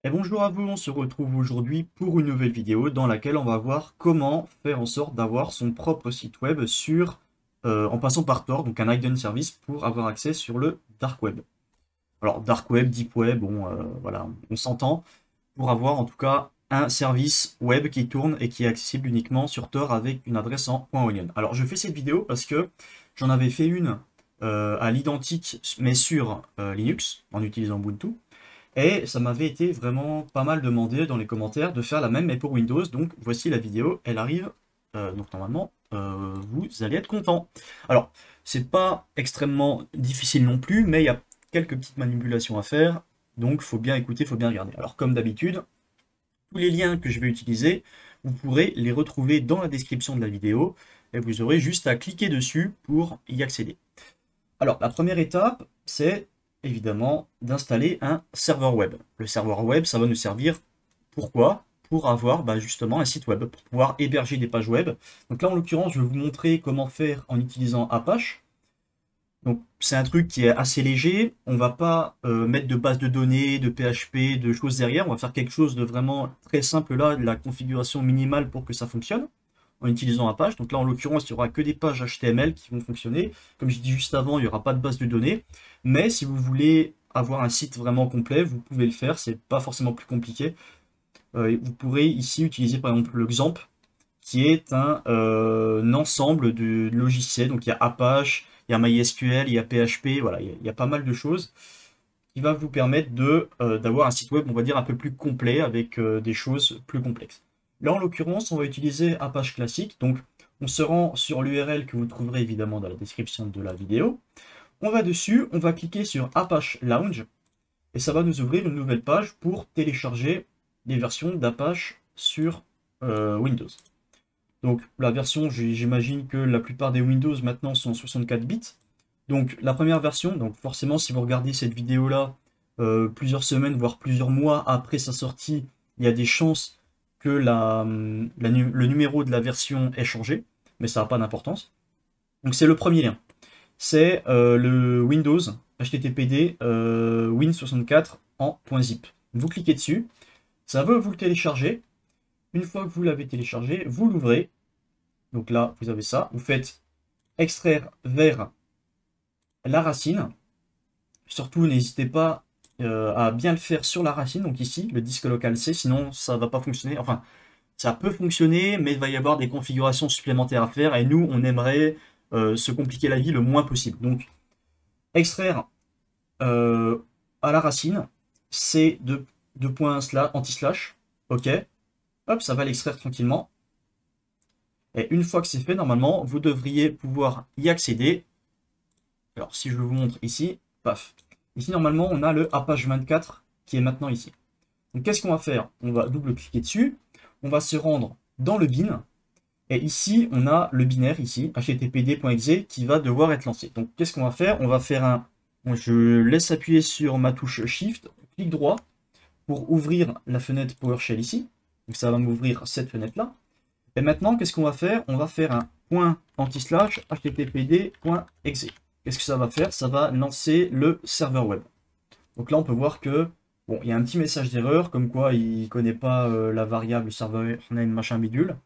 Et bonjour à vous, on se retrouve aujourd'hui pour une nouvelle vidéo dans laquelle on va voir comment faire en sorte d'avoir son propre site web en passant par Tor, donc un hidden service pour avoir accès sur le dark web. Alors dark web, deep web, bon voilà, on s'entend pour avoir en tout cas un service web qui tourne et qui est accessible uniquement sur Tor avec une adresse en .onion. Alors je fais cette vidéo parce que j'en avais fait une à l'identique mais sur Linux en utilisant Ubuntu. Et ça m'avait été vraiment pas mal demandé dans les commentaires de faire la même mais pour Windows. Donc voici la vidéo, elle arrive. Donc normalement, vous allez être content. Alors, c'est pas extrêmement difficile non plus, mais il y a quelques petites manipulations à faire. Donc faut bien écouter, faut bien regarder. Alors comme d'habitude, tous les liens que je vais utiliser, vous pourrez les retrouver dans la description de la vidéo. Et vous aurez juste à cliquer dessus pour y accéder. Alors, la première étape, c'est évidemment d'installer un serveur web. Le serveur web, ça va nous servir pourquoi? Pour avoir justement un site web, pour pouvoir héberger des pages web. Donc là, en l'occurrence, je vais vous montrer comment faire en utilisant Apache. Donc c'est un truc qui est assez léger. On va pas mettre de base de données, de PHP, de choses derrière. On va faire quelque chose de vraiment très simple là, de la configuration minimale pour que ça fonctionne en utilisant Apache. Donc là, en l'occurrence, il n'y aura que des pages HTML qui vont fonctionner. Comme je dis juste avant, il n'y aura pas de base de données. Mais si vous voulez avoir un site vraiment complet, vous pouvez le faire. C'est pas forcément plus compliqué. Vous pourrez ici utiliser par exemple le XAMPP, qui est un ensemble de logiciels. Donc il y a Apache, il y a MySQL, il y a PHP, voilà, il y a pas mal de choses qui va vous permettre d'avoir un site web, on va dire, un peu plus complet avec des choses plus complexes. Là, en l'occurrence, on va utiliser Apache classique. Donc, on se rend sur l'URL que vous trouverez évidemment dans la description de la vidéo. On va dessus, on va cliquer sur Apache Launch et ça va nous ouvrir une nouvelle page pour télécharger les versions d'Apache sur Windows. Donc, la version, j'imagine que la plupart des Windows maintenant sont 64 bits. Donc la première version, donc forcément si vous regardez cette vidéo-là plusieurs semaines, voire plusieurs mois après sa sortie, il y a des chances que le numéro de la version ait changé, mais ça n'a pas d'importance. Donc c'est le premier lien. C'est le Windows HTTPD Win64 en .zip. Vous cliquez dessus, ça veut vous le télécharger. Une fois que vous l'avez téléchargé, vous l'ouvrez. Donc là, vous avez ça. Vous faites extraire vers la racine. Surtout, n'hésitez pas à bien le faire sur la racine, donc ici, le disque local C, sinon ça va pas fonctionner. Enfin, ça peut fonctionner, mais il va y avoir des configurations supplémentaires à faire, et nous, on aimerait se compliquer la vie le moins possible. Donc, extraire à la racine, C deux points anti-slash, ok, hop, ça va l'extraire tranquillement. Et une fois que c'est fait, normalement, vous devriez pouvoir y accéder. Alors, si je vous montre ici, paf. Ici, normalement, on a le Apache 24 qui est maintenant ici. Donc, qu'est-ce qu'on va faire? On va double-cliquer dessus. On va se rendre dans le bin. Et ici, on a le binaire, ici, httpd.exe, qui va devoir être lancé. Donc, qu'est-ce qu'on va faire? On va faire un... Je laisse appuyer sur ma touche Shift, clic droit, pour ouvrir la fenêtre PowerShell ici. Donc, ça va m'ouvrir cette fenêtre-là. Et maintenant, qu'est-ce qu'on va faire? On va faire un point anti-slash httpd.exe. Qu'est-ce que ça va faire? Ça va lancer le serveur web. Donc là, on peut voir que bon, il y a un petit message d'erreur, comme quoi il ne connaît pas la variable server name machin bidule.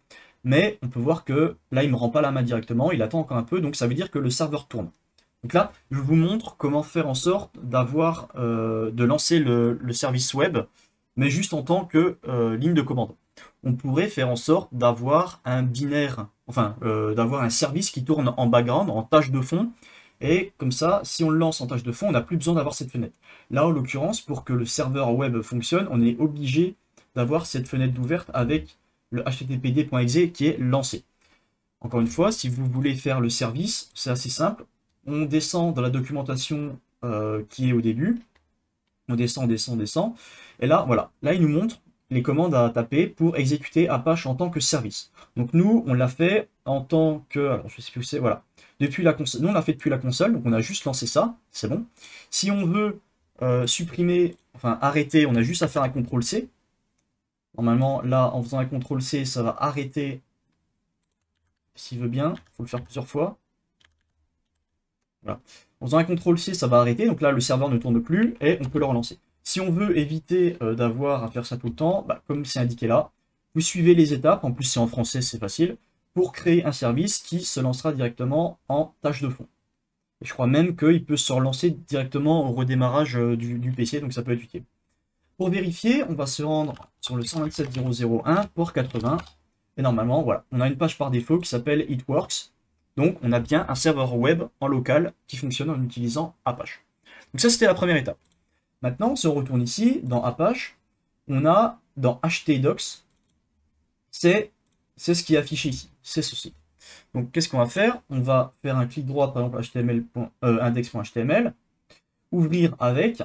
Mais on peut voir que là, il ne me rend pas la main directement, il attend encore un peu, donc ça veut dire que le serveur tourne. Donc là, je vous montre comment faire en sorte de lancer le service web, mais juste en tant que ligne de commande. On pourrait faire en sorte d'avoir un binaire, enfin, d'avoir un service qui tourne en background, en tâche de fond, et comme ça, si on le lance en tâche de fond, on n'a plus besoin d'avoir cette fenêtre. Là, en l'occurrence, pour que le serveur web fonctionne, on est obligé d'avoir cette fenêtre ouverte avec le httpd.exe qui est lancé. Encore une fois, si vous voulez faire le service, c'est assez simple. On descend dans la documentation qui est au début. On descend, descend, descend. Et là, voilà. Là, il nous montre les commandes à taper pour exécuter Apache en tant que service. Donc nous, on l'a fait en tant que... Alors, je sais plus où c'est, voilà. Depuis la console. Nous, on l'a fait depuis la console, donc on a juste lancé ça, c'est bon. Si on veut supprimer, enfin arrêter, on a juste à faire un CTRL-C. Normalement, là, en faisant un CTRL-C, ça va arrêter, s'il veut bien. Il faut le faire plusieurs fois. Voilà. En faisant un CTRL-C, ça va arrêter, donc là, le serveur ne tourne plus, et on peut le relancer. Si on veut éviter d'avoir à faire ça tout le temps, bah, comme c'est indiqué là, vous suivez les étapes, en plus c'est en français, c'est facile, pour créer un service qui se lancera directement en tâche de fond. Et je crois même qu'il peut se relancer directement au redémarrage du PC, donc ça peut être utile. Pour vérifier, on va se rendre sur le 127.0.0.1 port 80. Et normalement, voilà, on a une page par défaut qui s'appelle It Works. Donc on a bien un serveur web en local qui fonctionne en utilisant Apache. Donc ça, c'était la première étape. Maintenant, si on retourne ici, dans Apache, on a dans htdocs, c'est ce qui est affiché ici, c'est ceci. Donc qu'est-ce qu'on va faire? On va faire un clic droit, par exemple index.html, ouvrir avec.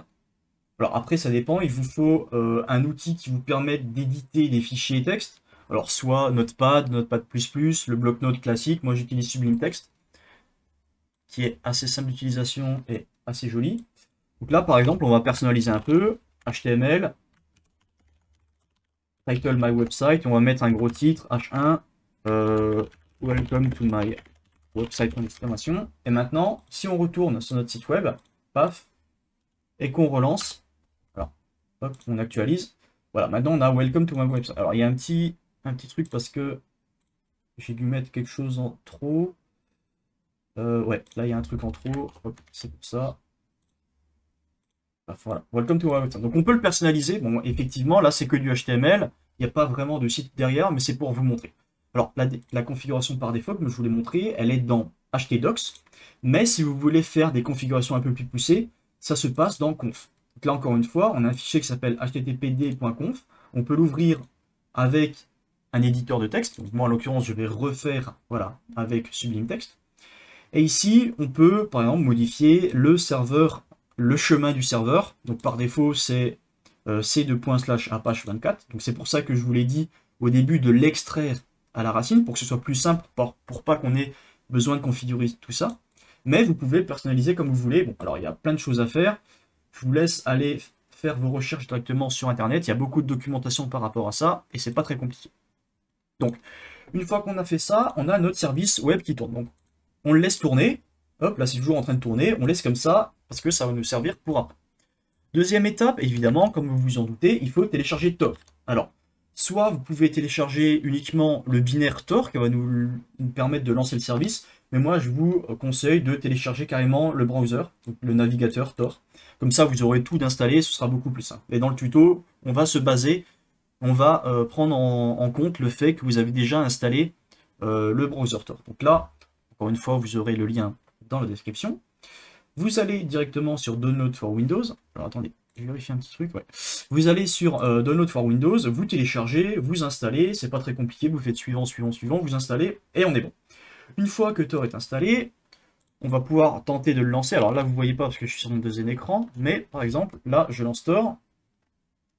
Alors après, ça dépend, il vous faut un outil qui vous permette d'éditer des fichiers texte. Alors soit Notepad, Notepad++, le bloc-notes classique, moi j'utilise Sublime Text, qui est assez simple d'utilisation et assez joli. Donc là, par exemple, on va personnaliser un peu, HTML, title my website, on va mettre un gros titre, H1, welcome to my website, d'exclamation. Et maintenant, si on retourne sur notre site web, paf, et qu'on relance, alors, hop, on actualise, voilà, maintenant on a welcome to my website. Alors il y a un petit truc parce que j'ai dû mettre quelque chose en trop. Ouais, là il y a un truc en trop, c'est pour ça. Voilà, welcome to my website. Donc on peut le personnaliser. Bon, effectivement, là c'est que du HTML. Il n'y a pas vraiment de site derrière, mais c'est pour vous montrer. Alors la configuration par défaut, comme je vous l'ai montré, elle est dans htdocs. Mais si vous voulez faire des configurations un peu plus poussées, ça se passe dans conf. Donc là encore une fois, on a un fichier qui s'appelle httpd.conf. On peut l'ouvrir avec un éditeur de texte. Donc moi en l'occurrence, je vais refaire voilà, avec Sublime Text. Et ici, on peut par exemple modifier le serveur, le chemin du serveur. Donc par défaut, c'est c2./apache24. Donc c'est pour ça que je vous l'ai dit au début de l'extraire à la racine, pour que ce soit plus simple, pour pas qu'on ait besoin de configurer tout ça. Mais vous pouvez le personnaliser comme vous voulez. Bon, alors il y a plein de choses à faire. Je vous laisse aller faire vos recherches directement sur Internet. Il y a beaucoup de documentation par rapport à ça, et c'est pas très compliqué. Donc, une fois qu'on a fait ça, on a notre service web qui tourne. Donc, on le laisse tourner. Hop, là c'est toujours en train de tourner. On laisse comme ça, parce que ça va nous servir pour après. Deuxième étape, évidemment, comme vous vous en doutez, il faut télécharger Tor. Alors, soit vous pouvez télécharger uniquement le binaire Tor, qui va nous permettre de lancer le service, mais moi je vous conseille de télécharger carrément le browser, donc le navigateur Tor. Comme ça, vous aurez tout d'installé, ce sera beaucoup plus simple. Et dans le tuto, on va se baser, on va prendre en compte le fait que vous avez déjà installé le browser Tor. Donc là, encore une fois, vous aurez le lien dans la description. Vous allez directement sur Download for Windows. Alors attendez, je vérifie un petit truc. Ouais. Vous allez sur Download for Windows, vous téléchargez, vous installez. C'est pas très compliqué, vous faites suivant, suivant, suivant, vous installez et on est bon. Une fois que Tor est installé, on va pouvoir tenter de le lancer. Alors là, vous voyez pas parce que je suis sur mon deuxième écran, mais par exemple, là, je lance Tor.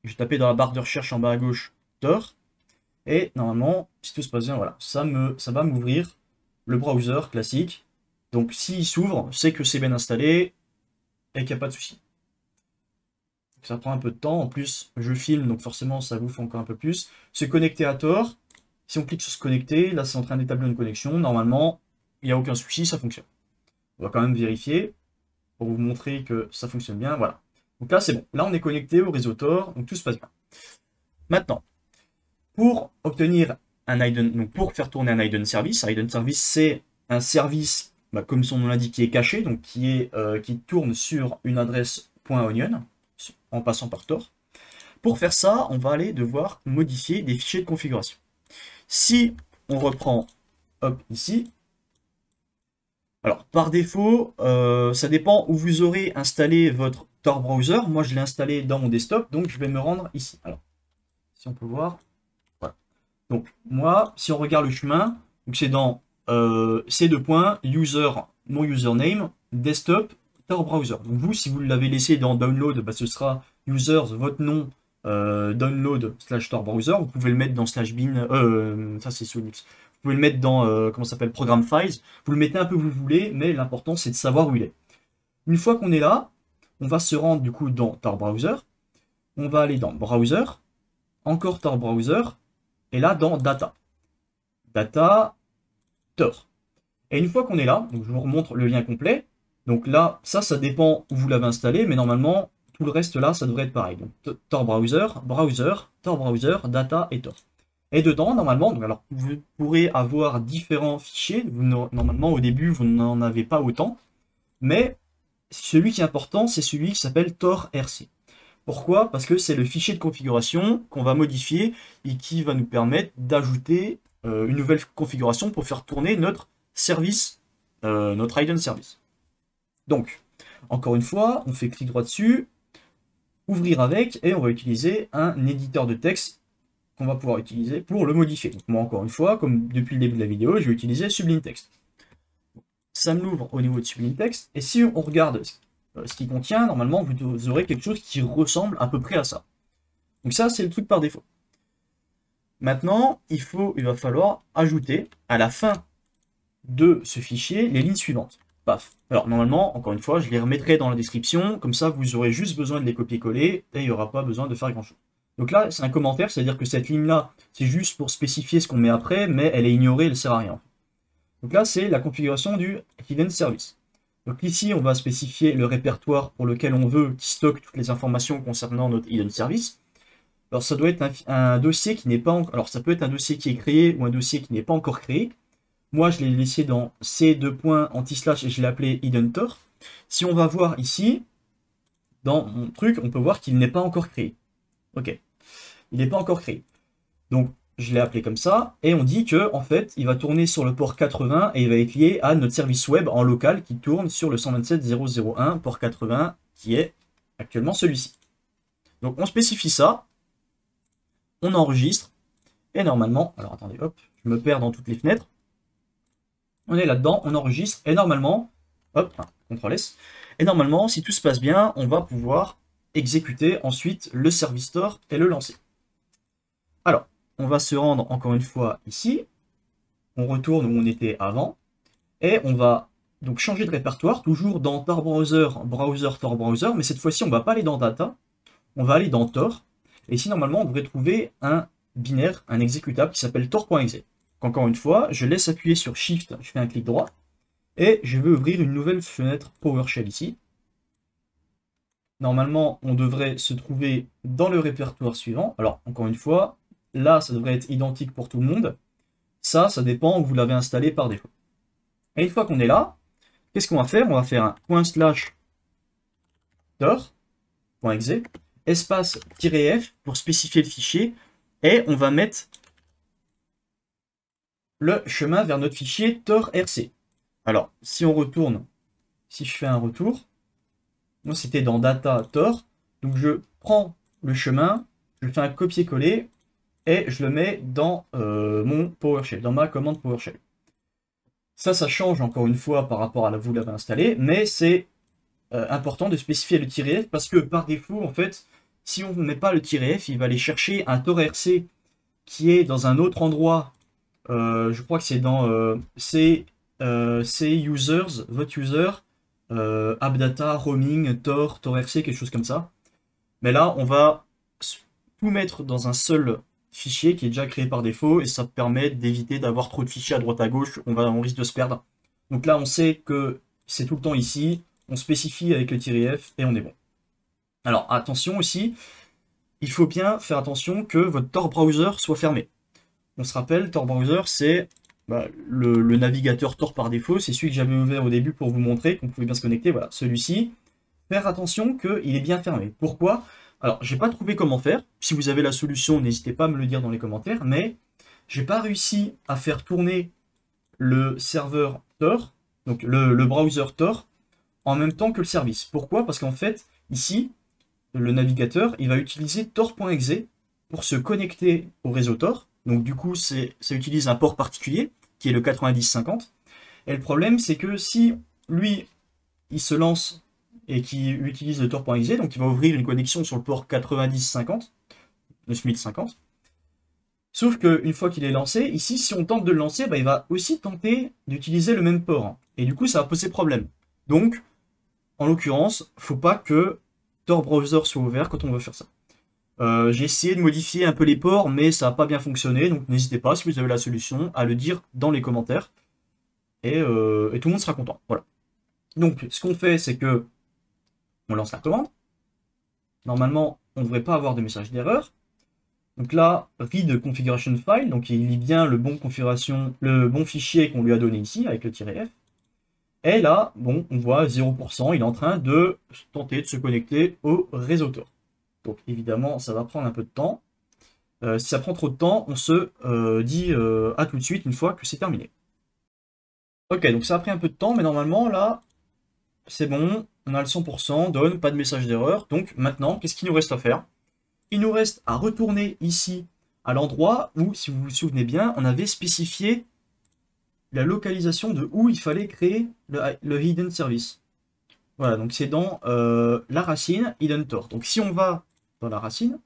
Je vais taper dans la barre de recherche en bas à gauche Tor. Et normalement, si tout se passe bien, voilà, ça va m'ouvrir le browser classique. Donc s'il s'ouvre, c'est que c'est bien installé et qu'il n'y a pas de souci. Ça prend un peu de temps. En plus, je filme, donc forcément, ça vous fait encore un peu plus. Se connecter à Tor. Si on clique sur se connecter, là, c'est en train d'établir une connexion. Normalement, il n'y a aucun souci, ça fonctionne. On va quand même vérifier pour vous montrer que ça fonctionne bien. Voilà. Donc là, c'est bon. Là, on est connecté au réseau Tor, donc tout se passe bien. Maintenant, pour obtenir un hidden, donc pour faire tourner un hidden service c'est un service comme son nom l'indique, qui est caché, donc qui tourne sur une adresse .onion, en passant par Tor. Pour faire ça, on va aller devoir modifier des fichiers de configuration. Si on reprend, hop, ici, alors par défaut, ça dépend où vous aurez installé votre Tor browser. Moi, je l'ai installé dans mon desktop, donc je vais me rendre ici. Alors, si on peut voir, voilà. Donc, moi, si on regarde le chemin, c'est dans c2.user, mon username, desktop, Tor browser. Donc vous, si vous l'avez laissé dans download, ce sera users, votre nom, download /Tor browser. Vous pouvez le mettre dans /bin, ça c'est sous Linux. Vous pouvez le mettre dans, comment ça s'appelle, program files. Vous le mettez un peu où vous voulez, mais l'important c'est de savoir où il est. Une fois qu'on est là, on va se rendre du coup dans Tor browser. On va aller dans browser, encore Tor browser, et là dans data. Data, Tor. Et une fois qu'on est là, donc je vous remontre le lien complet. Donc là, ça dépend où vous l'avez installé, mais normalement, tout le reste là, ça devrait être pareil. Donc Tor browser, browser, Tor browser, data et Tor. Et dedans, normalement, donc alors vous pourrez avoir différents fichiers. Normalement, au début, vous n'en avez pas autant. Mais celui qui est important, c'est celui qui s'appelle Tor.rc. Pourquoi? Parce que c'est le fichier de configuration qu'on va modifier et qui va nous permettre d'ajouter une nouvelle configuration pour faire tourner notre service, notre hidden service. Donc, encore une fois, on fait clic droit dessus, ouvrir avec, et on va utiliser un éditeur de texte qu'on va pouvoir utiliser pour le modifier. Donc moi, encore une fois, comme depuis le début de la vidéo, je vais utiliser Sublime Text. Ça me l'ouvre au niveau de Sublime Text, et si on regarde ce qu'il contient, normalement, vous aurez quelque chose qui ressemble à peu près à ça. Donc ça, c'est le truc par défaut. Maintenant, il va falloir ajouter à la fin de ce fichier les lignes suivantes. Paf. Alors normalement, encore une fois, je les remettrai dans la description, comme ça vous aurez juste besoin de les copier-coller et il n'y aura pas besoin de faire grand-chose. Donc là, c'est un commentaire, c'est-à-dire que cette ligne-là, c'est juste pour spécifier ce qu'on met après, mais elle est ignorée, elle ne sert à rien. Donc là, c'est la configuration du hidden service. Donc ici, on va spécifier le répertoire pour lequel on veut qui stocke toutes les informations concernant notre hidden service. Alors ça doit être un dossier qui n'est pas encore... Alors ça peut être un dossier qui est créé ou un dossier qui n'est pas encore créé. Moi, je l'ai laissé dans C2.anti/ et je l'ai appelé hidden_tor. Si on va voir ici, dans mon truc, on peut voir qu'il n'est pas encore créé. Ok, il n'est pas encore créé. Donc, je l'ai appelé comme ça, et on dit que en fait, il va tourner sur le port 80 et il va être lié à notre service web en local qui tourne sur le 127.0.0.1 port 80, qui est actuellement celui-ci. Donc, on spécifie ça, on enregistre, et normalement, alors attendez, hop, je me perds dans toutes les fenêtres. On est là-dedans, on enregistre, et normalement, hop, CTRL S, et normalement, si tout se passe bien, on va pouvoir exécuter ensuite le service Tor et le lancer. Alors, on va se rendre encore une fois ici, on retourne où on était avant, et on va donc changer de répertoire, toujours dans Tor Browser, Browser, Tor Browser, mais cette fois-ci, on ne va pas aller dans Data, on va aller dans Tor, et ici, normalement, on devrait trouver un binaire, un exécutable qui s'appelle Tor.exe. Encore une fois, je laisse appuyer sur Shift, je fais un clic droit, et je vais ouvrir une nouvelle fenêtre PowerShell ici. Normalement, on devrait se trouver dans le répertoire suivant. Alors, encore une fois, là, ça devrait être identique pour tout le monde. Ça dépend où vous l'avez installé par défaut. Et une fois qu'on est là, qu'est-ce qu'on va faire? On va faire un ./tor.exe, espace -f pour spécifier le fichier, et on va mettre le chemin vers notre fichier tor.rc. Alors, si on retourne, si je fais un retour, moi c'était dans data tor, donc je prends le chemin, je fais un copier-coller et je le mets dans mon PowerShell, dans ma commande PowerShell. Ça change encore une fois par rapport à la vous l'avez installé, mais c'est important de spécifier le -f parce que par défaut, en fait, si on ne met pas le -f, il va aller chercher un tor.rc qui est dans un autre endroit. Je crois que c'est dans C users, vote user, appdata, roaming, tor, tor.rc, quelque chose comme ça. Mais là, on va tout mettre dans un seul fichier qui est déjà créé par défaut et ça permet d'éviter d'avoir trop de fichiers à droite à gauche, on risque de se perdre. Donc là, on sait que c'est tout le temps ici, on spécifie avec le -f et on est bon. Alors attention aussi, il faut bien faire attention que votre Tor browser soit fermé. On se rappelle, Tor browser, c'est le navigateur Tor par défaut, c'est celui que j'avais ouvert au début pour vous montrer qu'on pouvait bien se connecter, voilà, celui-ci. Faire attention qu'il est bien fermé. Pourquoi? Alors, j'ai pas trouvé comment faire. Si vous avez la solution, n'hésitez pas à me le dire dans les commentaires, mais j'ai pas réussi à faire tourner le serveur Tor, donc le browser Tor, en même temps que le service. Pourquoi? Parce qu'en fait, ici, le navigateur, il va utiliser tor.exe pour se connecter au réseau Tor. Donc du coup, ça utilise un port particulier, qui est le 9050. Et le problème, c'est que si lui, il se lance et qu'il utilise le tor.exe, donc il va ouvrir une connexion sur le port 9050, 9050. Sauf qu'une fois qu'il est lancé, ici, si on tente de le lancer, il va aussi tenter d'utiliser le même port. Et du coup, ça va poser problème. Donc, en l'occurrence, il ne faut pas que Tor Browser soit ouvert quand on veut faire ça. J'ai essayé de modifier un peu les ports, mais ça n'a pas bien fonctionné, donc n'hésitez pas, si vous avez la solution, à le dire dans les commentaires, et tout le monde sera content. Voilà. Donc, ce qu'on fait, c'est que on lance la commande, Normalement, on ne devrait pas avoir de message d'erreur. Donc là, read configuration file, donc il lit bien le bon fichier qu'on lui a donné ici avec le -f. Et là, bon, on voit 0%, il est en train de tenter de se connecter au réseau Tor. Donc évidemment, ça va prendre un peu de temps. Si ça prend trop de temps, on se dit à tout de suite une fois que c'est terminé. Ok, donc ça a pris un peu de temps, mais normalement, là, c'est bon, on a le 100%, donne, pas de message d'erreur. Donc maintenant, qu'est-ce qu'il nous reste à faire? Il nous reste à retourner ici à l'endroit où, si vous vous souvenez bien, on avait spécifié la localisation de où il fallait créer le hidden service. Voilà, donc c'est dans la racine hidden tor. Donc si on va dans la racine,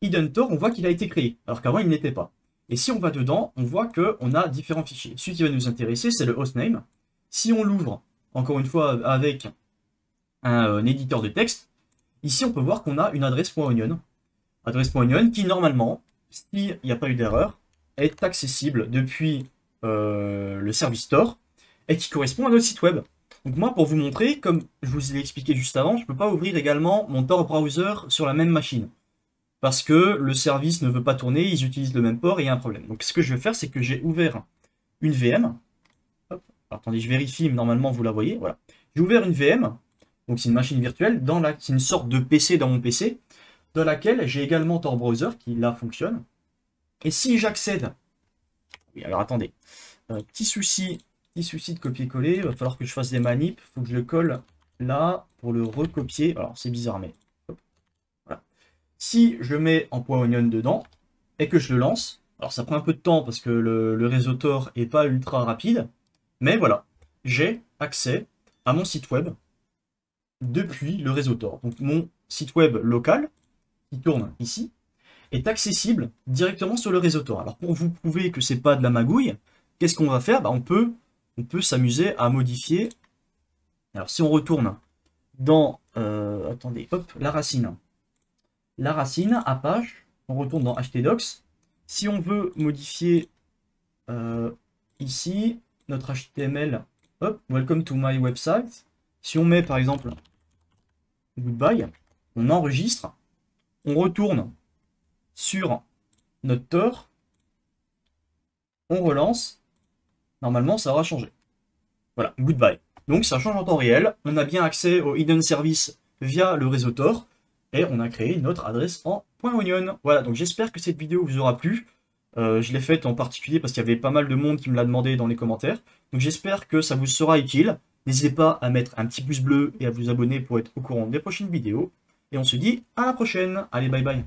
hidden tor, on voit qu'il a été créé, alors qu'avant il n'était pas. Et si on va dedans, on voit qu'on a différents fichiers. Celui qui va nous intéresser, c'est le hostname. Si on l'ouvre, encore une fois, avec un éditeur de texte, ici on peut voir qu'on a une adresse.onion. Adresse.onion qui, normalement, s'il n'y a pas eu d'erreur, est accessible depuis le service Tor et qui correspond à notre site web. Donc moi, pour vous montrer, comme je vous l'ai expliqué juste avant, je ne peux pas ouvrir également mon Tor browser sur la même machine. Parce que le service ne veut pas tourner, ils utilisent le même port et il y a un problème. Donc ce que je vais faire, c'est que j'ai ouvert une VM. Hop. Alors, attendez, je vérifie, mais normalement vous la voyez. Voilà. J'ai ouvert une VM, donc c'est une machine virtuelle, c'est une sorte de PC dans mon PC, dans laquelle j'ai également Tor Browser qui là fonctionne. Et si j'accède... Oui, alors attendez. Petit souci de copier-coller, il va falloir que je fasse des manips, il faut que je le colle là pour le recopier. Alors c'est bizarre, mais voilà. Si je mets en .onion dedans et que je le lance, alors ça prend un peu de temps parce que le réseau Tor n'est pas ultra rapide, mais voilà, j'ai accès à mon site web depuis le réseau Tor. Donc mon site web local, qui tourne ici, est accessible directement sur le réseau Tor. Alors pour vous prouver que c'est pas de la magouille, qu'est-ce qu'on va faire? On peut s'amuser à modifier. Alors si on retourne dans attendez, hop, la racine Apache, on retourne dans htdocs. Si on veut modifier ici notre HTML, hop, welcome to my website. Si on met par exemple goodbye, on enregistre, on retourne sur notre Tor, on relance, normalement ça aura changé. Voilà, goodbye. Donc ça change en temps réel, on a bien accès au hidden service via le réseau Tor, et on a créé notre adresse en .onion. Voilà, donc j'espère que cette vidéo vous aura plu. Je l'ai faite en particulier parce qu'il y avait pas mal de monde qui me l'a demandé dans les commentaires. Donc j'espère que ça vous sera utile. N'hésitez pas à mettre un petit pouce bleu et à vous abonner pour être au courant des prochaines vidéos. Et on se dit à la prochaine. Allez, bye bye.